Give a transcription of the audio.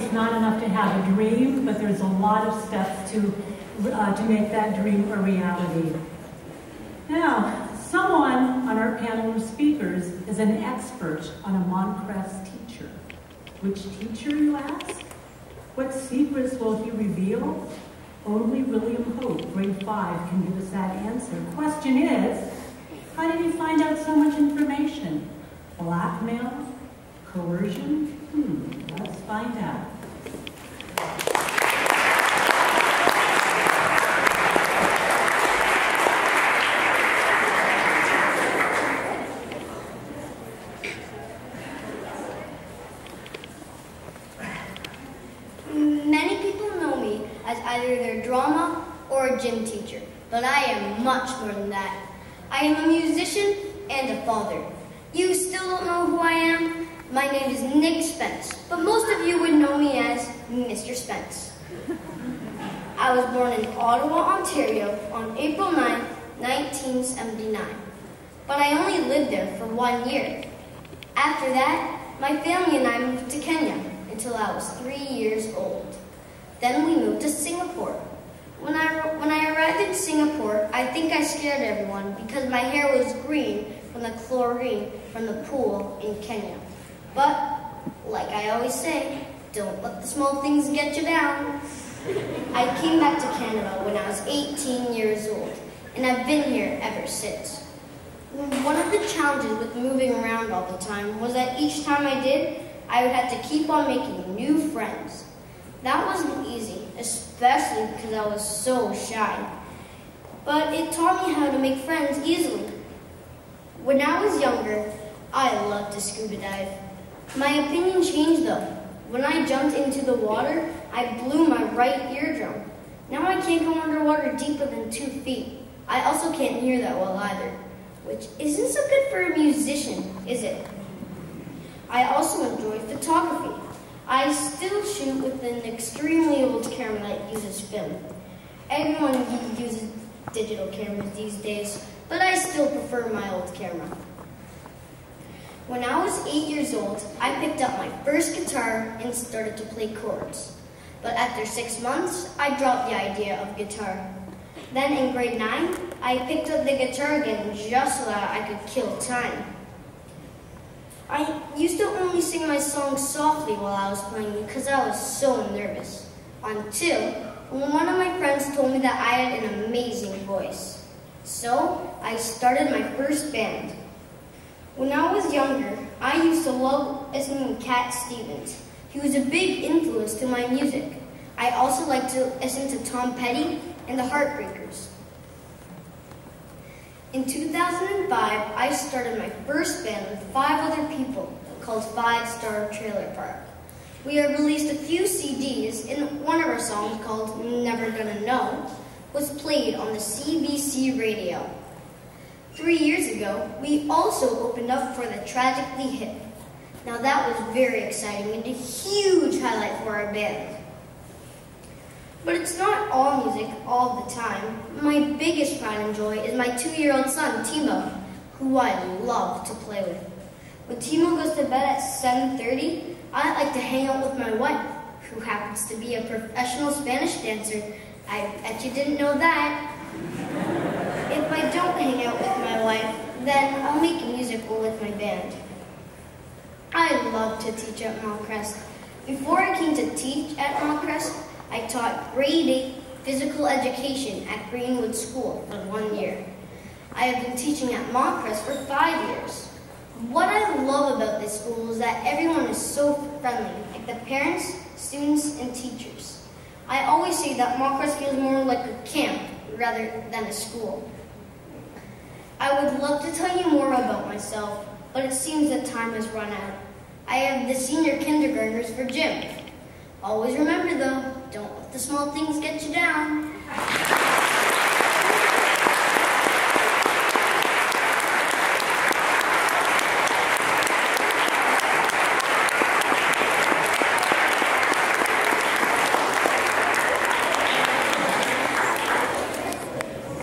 it's not enough to have a dream, but there's a lot of steps to make that dream a reality. Now, someone on our panel of speakers is an expert on a Montcrest teacher. Which teacher, you ask? What secrets will he reveal? Only William Hope, grade 5, can give us that answer. Question is, how did he find out so much information? Blackmail? Coercion? Let's find out. Many people know me as either their drama or a gym teacher, but I am much more than that. I am a musician and a father. You still don't know who I am? My name is Nick Spence, but most of you would know me as Mr. Spence. I was born in Ottawa, Ontario on April 9, 1979, but I only lived there for 1 year. After that, my family and I moved to Kenya until I was 3 years old. Then we moved to Singapore. When I arrived in Singapore, I think I scared everyone because my hair was green from the chlorine from the pool in Kenya. But, like I always say, don't let the small things get you down. I came back to Canada when I was 18 years old, and I've been here ever since. One of the challenges with moving around all the time was that each time I did, I would have to keep on making new friends. That wasn't easy, especially because I was so shy. But it taught me how to make friends easily. When I was younger, I loved to scuba dive. My opinion changed though. When I jumped into the water, I blew my right eardrum. Now I can't go underwater deeper than 2 feet. I also can't hear that well either, which isn't so good for a musician, is it? I also enjoy photography. I still shoot with an extremely old camera that uses film. Everyone uses digital cameras these days, but I still prefer my old camera. When I was 8 years old, I picked up my first guitar and started to play chords. But after 6 months, I dropped the idea of guitar. Then in grade 9, I picked up the guitar again just so that I could kill time. I used to only sing my songs softly while I was playing because I was so nervous. Until one of my friends told me that I had an amazing voice. So I started my first band. When I was younger, I used to love listening to Cat Stevens. He was a big influence to my music. I also liked to listen to Tom Petty and the Heartbreakers. In 2005, I started my first band with 5 other people called 5 Star Trailer Park. We have released a few CDs, and one of our songs called Never Gonna Know was played on the CBC radio. 3 years ago, we also opened up for the Tragically Hip. Now that was very exciting and a huge highlight for our band. But it's not all music all the time. My biggest pride and joy is my 2-year-old son, Timo, who I love to play with. When Timo goes to bed at 7:30, I like to hang out with my wife, who happens to be a professional Spanish dancer. I bet you didn't know that. If I don't hang out with my wife, then I'll make a musical with my band. I love to teach at Montcrest. Before I came to teach at Montcrest, I taught grade 8 physical education at Greenwood School for 1 year. I have been teaching at Montcrest for 5 years. What I love about this school is that everyone is so friendly, like the parents, students, and teachers. I always say that Montcrest feels more like a camp rather than a school. I would love to tell you more about myself, but it seems that time has run out. I have the senior kindergartners for gym. Always remember though, don't let the small things get you down.